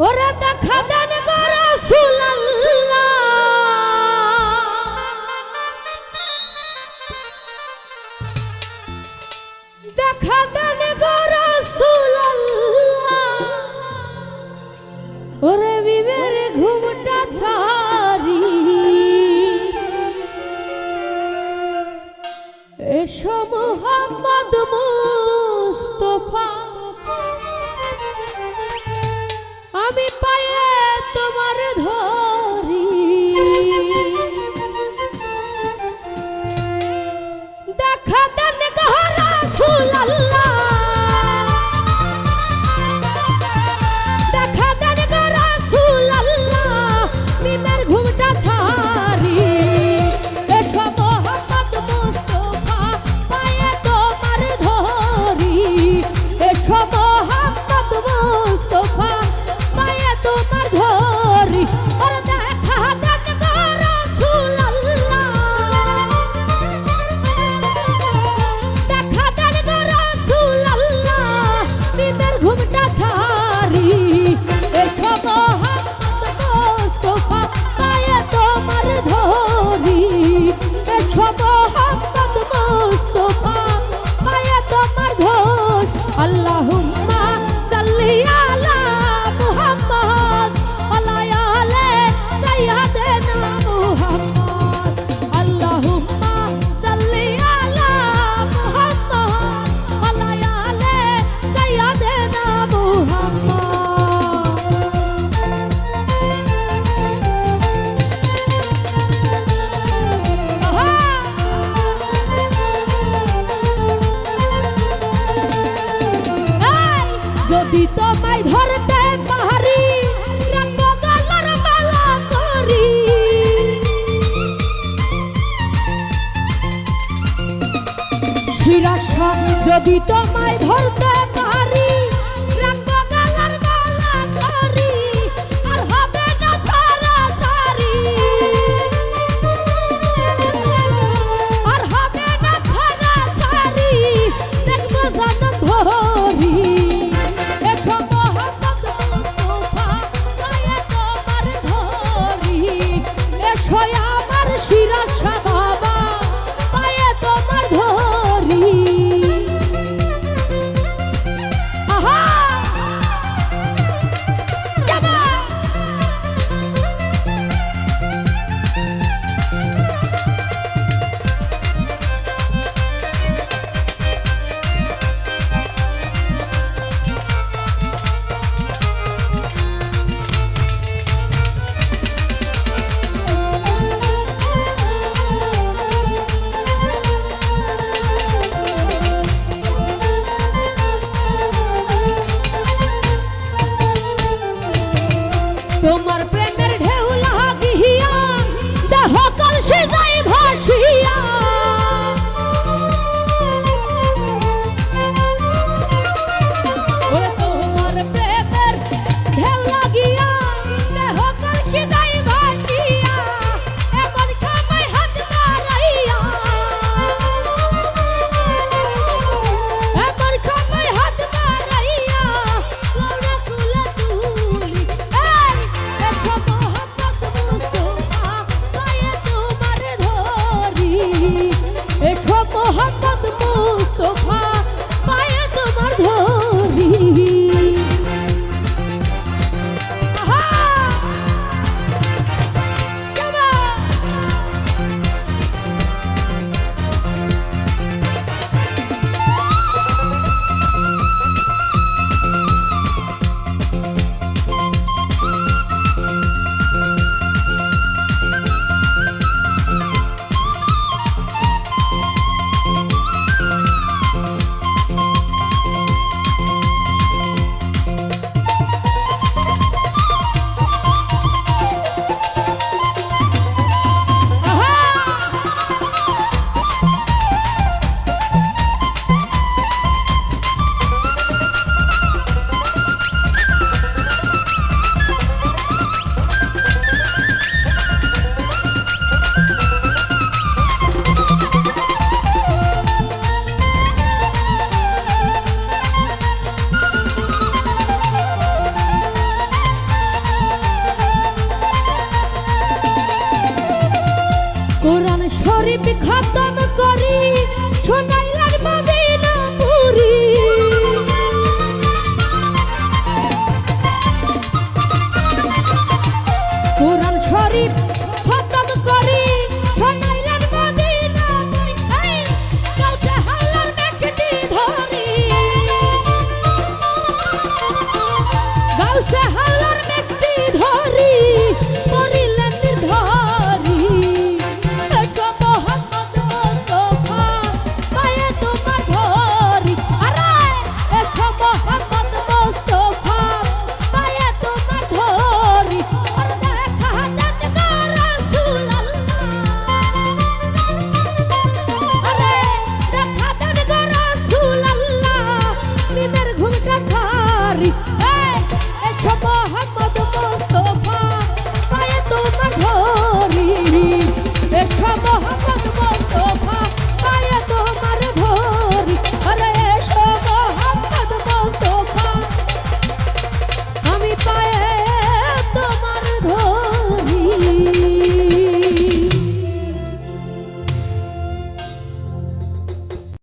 ওরা দেখা দেন গো রাসূলুল্লাহ, দেখা দেন গো রাসূলুল্লাহ, ওরে বিবের ঘুমটা ছাড়ি এসো মুহাম্মদ মুস্তাফা, আমি পায়ে তোমার ধরি, দেখা দেন গো রাসূলুল্লাহ, দেখা দেন গো রাসূলুল্লাহ, মিমের ঘুমটা ছাড়ি এসো মুহাম্মদ মুস্তাফা, পায়ে তোমার ধরি, এসো মুহাম্মদ মুস্তাফা, পায়ে তোমার ধরি, ওরে দেখা দেন গো রাসূলুল্লাহ, দেখা দেন গো রাসূলুল্লাহ, মিমের ঘুমটা ছাড়ি এসো মুহাম্মদ মুস্তাফা, পায়ে তোমার ধরি, এসো মুহাম্মদ মুস্তাফা, পায়ে তোমার ধরি, আল্লাহুম্মা সাল্লি আলা মুহাম্মদ ওয়া আলা সাইয়্যিদিনা মুহাম্মদ, আল্লাহুম্মা সাল্লি আলা মুহাম্মদ ওয়া আলা সাইয়্যিদিনা মুহাম্মদ। যদি তোমায় ধরতে পারি রাখবো গলার মালা করি, শিরাশা যদি তোমায় ধরতে পারি রাখবো গলার মালা করি, আর হবে না ছাড়া ছাড়ি, আর হবে না ছাড়া ছাড়ি, দেখবো জান্নাত ভরি, এসো মুহাম্মদ মুস্তাফা, পায়ে তোমার ধরি, এসো আমার শিরাশা বাবা, পায়ে তোমার ধরি, সময়